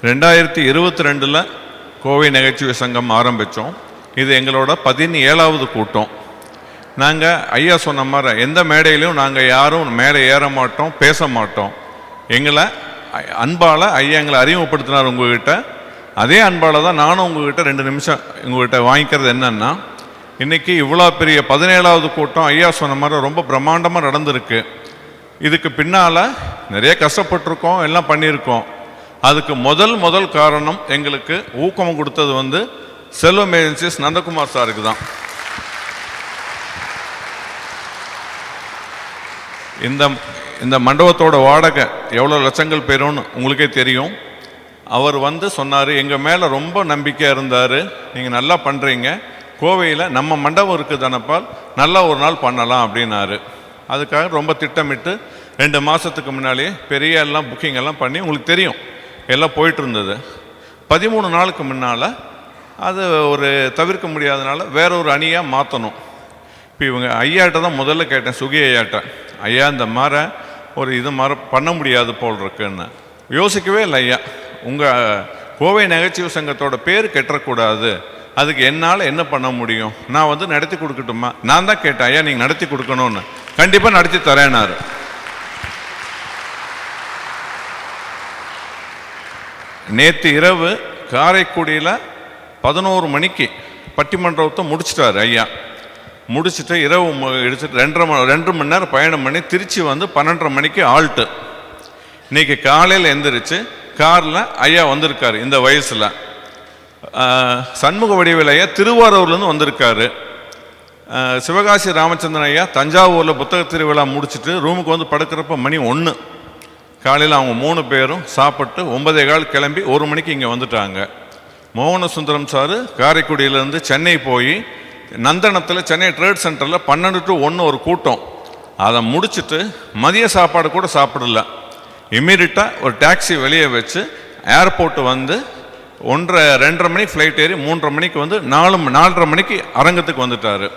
2022 கோவை நகைச்சுவை சங்கம் ஆரம்பித்தோம். இது எங்களோட 17வது கூட்டம். நாங்கள் ஐயா சொன்ன மாதிரி எந்த மேடையிலையும் நாங்கள் யாரும் மேடை ஏற மாட்டோம், பேச மாட்டோம். எங்களை அன்பால் ஐயா எங்களை அறிமுகப்படுத்தினார் உங்கள்கிட்ட. அதே அன்பால் தான் நானும் உங்கள்கிட்ட 2 நிமிஷம் உங்கள்கிட்ட வாங்கிக்கிறது என்னென்னா, இன்றைக்கி இவ்வளோ பெரிய 17வது கூட்டம் ஐயா சொன்ன மாதிரி ரொம்ப பிரம்மாண்டமாக நடந்திருக்கு. இதுக்கு பின்னால் நிறைய கஷ்டப்பட்டிருக்கோம், எல்லாம் பண்ணியிருக்கோம். அதுக்கு முதல் காரணம் எங்களுக்கு ஊக்கம் கொடுத்தது செல்வம் ஏஜென்சிஸ் நந்தகுமார் சாருக்கு தான். இந்த மண்டபத்தோட வாடகை எவ்வளோ லட்சங்கள் பெறும்னு உங்களுக்கே தெரியும். அவர் சொன்னார், எங்கள் மேலே ரொம்ப நம்பிக்கையாக இருந்தார், நீங்கள் நல்லா பண்ணுறீங்க, கோவையில் நம்ம மண்டபம் இருக்குது தானப்பால், நல்லா ஒரு நாள் பண்ணலாம் அப்படின்னாரு. அதுக்காக ரொம்ப திட்டமிட்டு 2 மாதத்துக்கு முன்னாலேயே பெரிய எல்லாம் புக்கிங் எல்லாம் பண்ணி, உங்களுக்கு தெரியும் எல்லாம் போயிட்டு இருந்தது. 13 நாளுக்கு முன்னால் அது ஒரு தவிர்க்க முடியாதனால வேற ஒரு அணியாக மாற்றணும். இப்போ இவங்க ஐயாட்ட தான் முதல்ல கேட்டேன், சுகி ஐயாட்ட, ஐயா இந்த மாதிரி இது மாதிரி பண்ண முடியாது போல் இருக்குன்னு. யோசிக்கவே இல்லை ஐயா, உங்கள் கோவை நகைச்சுவை சங்கத்தோட பேர் கெட்டக்கூடாது, அதுக்கு என்னால் என்ன பண்ண முடியும், நான் நடத்தி கொடுக்கட்டுமா? நான் தான் கேட்டேன், ஐயா நீங்கள் நடத்தி கொடுக்கணும்னு. கண்டிப்பாக நடத்தி தரேனாரு. நேற்று இரவு காரைக்குடியில் 11 மணிக்கு பட்டிமன்றத்தை முடிச்சிட்டாரு ஐயா. முடிச்சுட்டு இரவு எடுத்துட்டு 2 மணி நேரம் பயணம் பண்ணி திருச்சி 12:30 மணிக்கு ஆல்ட்டு. இன்னைக்கு காலையில் எந்திரிச்சு காரில் ஐயா வந்திருக்காரு. இந்த வயசில் சண்முக வடிவேல் ஐயா திருவாரூர்லேருந்து வந்திருக்காரு. சிவகாசி ராமச்சந்திரன் ஐயா தஞ்சாவூரில் புத்தக திருவிழா முடிச்சுட்டு ரூமுக்கு படுக்கிறப்ப மணி 1 காலையில். அவங்க 3 பேரும் சாப்பிட்டு 9:15 கிளம்பி 1 மணிக்கு இங்கே வந்துட்டாங்க. மோகன சுந்தரம் சார் காரைக்குடியிலேருந்து சென்னை போய் நந்தனத்தில் சென்னை ட்ரேட் சென்டரில் 12 to 1 ஒரு கூட்டம். அதை முடிச்சுட்டு மதிய சாப்பாடு கூட சாப்பிடல. இம்மீடியட்டாக ஒரு டாக்ஸி வெளியே வச்சு ஏர்போர்ட்டு 2:30 மணிக்கு ஃப்ளைட் ஏறி 3:30 மணிக்கு 4:30 மணிக்கு அரங்கத்துக்கு வந்துட்டார்.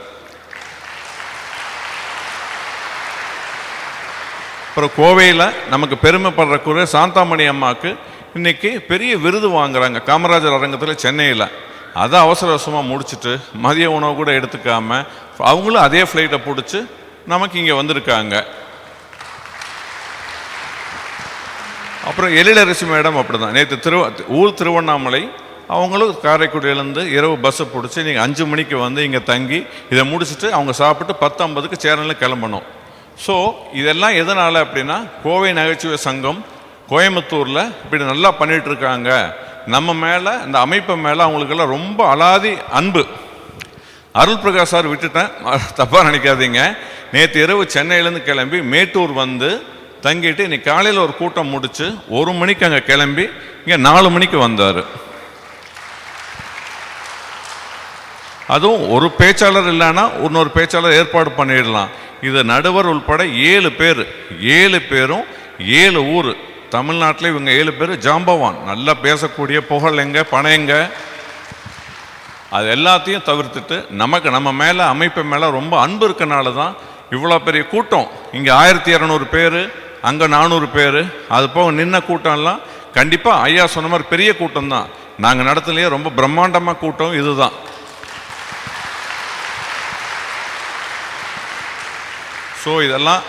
அப்புறம் கோவையில் நமக்கு பெருமைப்படுறக்குரிய சாந்தாமணி அம்மாவுக்கு இன்றைக்கி பெரிய விருது வாங்குறாங்க காமராஜர் அரங்கத்தில் சென்னையில். அதை அவசரமாக முடிச்சுட்டு மதிய உணவு கூட எடுத்துக்காமல் அவங்களும் அதே ஃப்ளைட்டை பிடிச்சி நமக்கு இங்கே வந்திருக்காங்க. அப்புறம் எழிலரசி மேடம் அப்படி தான் நேற்று ஊர் திருவண்ணாமலை, அவங்களும் காரைக்குடியிலேருந்து இரவு பஸ்ஸை பிடிச்சி நீங்கள் 5 மணிக்கு இங்கே தங்கி இதை முடிச்சுட்டு அவங்க சாப்பிட்டு 10:50க்கு சேனலில் கிளம்பணும். ஸோ இதெல்லாம் எதனால் அப்படின்னா, கோவை நகைச்சுவை சங்கம் கோயம்புத்தூரில் இப்படி நல்லா பண்ணிகிட்ருக்காங்க. நம்ம மேலே இந்த அமைப்பு மேலே அவங்களுக்கெல்லாம் ரொம்ப அலாதி அன்பு. அருள் பிரகாஷ் சார் விட்டுட்டேன், தப்பாக நினைக்காதீங்க. நேற்று இரவு சென்னையிலேருந்து கிளம்பி மேட்டூர் தங்கிட்டு இன்னைக்கு காலையில் ஒரு கூட்டம் முடித்து 1 மணிக்கு அங்கே கிளம்பி இங்கே 4 மணிக்கு வந்தார். அதுவும் ஒரு பேச்சாளர் இல்லைன்னா இன்னொரு பேச்சாளர் ஏற்பாடு பண்ணிடலாம். இது நடுவர் உள்பட 7 பேர், 7 பேரும் 7 ஊர். தமிழ்நாட்டில் இவங்க 7 பேர் ஜாம்பவான், நல்லா பேசக்கூடிய, புகழ் எங்க பணம் எங்க, அது எல்லாத்தையும் தவிர்த்துட்டு நம்ம மேலே அமைப்பு மேலே ரொம்ப அன்பு இருக்கனால தான் இவ்வளோ பெரிய கூட்டம். இங்கே 1200 பேர், அங்கே 400 பேர், அது போக நின்ன கூட்டம்லாம் கண்டிப்பாக ஐயா சொன்ன மாதிரி பெரிய கூட்டம் தான். நாங்கள் நடத்துலையே ரொம்ப பிரம்மாண்டமாக கூட்டம் இதுதான். ஸோ இதெல்லாம்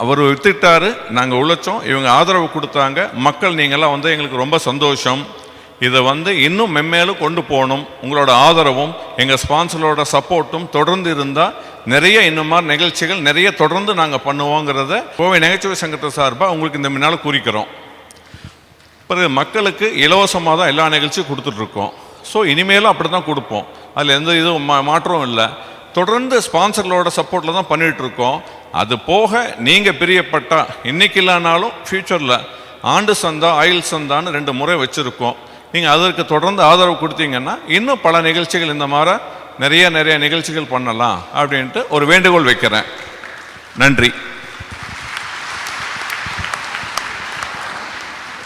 அவர் வித்துட்டார், நாங்கள் உழைச்சோம், இவங்க ஆதரவு கொடுத்தாங்க. மக்கள் நீங்கள்லாம் எங்களுக்கு ரொம்ப சந்தோஷம். இதை இன்னும் மென்மேலும் கொண்டு போகணும். உங்களோட ஆதரவும் எங்கள் ஸ்பான்சரோட சப்போர்ட்டும் தொடர்ந்து இருந்தால் நிறைய இன்னும் மாதிரி நிகழ்ச்சிகள் நிறைய தொடர்ந்து நாங்கள் பண்ணுவோங்கிறத கோவை நகைச்சுவை சங்கத்தை சார்பாக உங்களுக்கு இந்த முன்னால் குறிக்கிறோம். பிறகு மக்களுக்கு இலவசமாக தான் எல்லா நிகழ்ச்சியும் கொடுத்துட்ருக்கோம். ஸோ இனிமேலும் அப்படி தான் கொடுப்போம், அதில் எந்த இதுவும் மாற்றமும் இல்லை. தொடர்ந்து ஸ்பான்சர்களோட சப்போர்ட்டில் தான் பண்ணிகிட்ருக்கோம். அது போக நீங்கள் பிரியப்பட்டா இன்றைக்கி இல்லைனாலும் ஃப்யூச்சரில் ஆண்டு சந்தா ஆயில் சந்தான்னு 2 முறை வச்சுருக்கோம். நீங்கள் அதற்கு தொடர்ந்து ஆதரவு கொடுத்தீங்கன்னா இன்னும் பல நிகழ்ச்சிகள் இந்த மாதிரி நிறைய நிகழ்ச்சிகள் பண்ணலாம் அப்படின்ட்டு ஒரு வேண்டுகோள் வைக்கிறேன். நன்றி.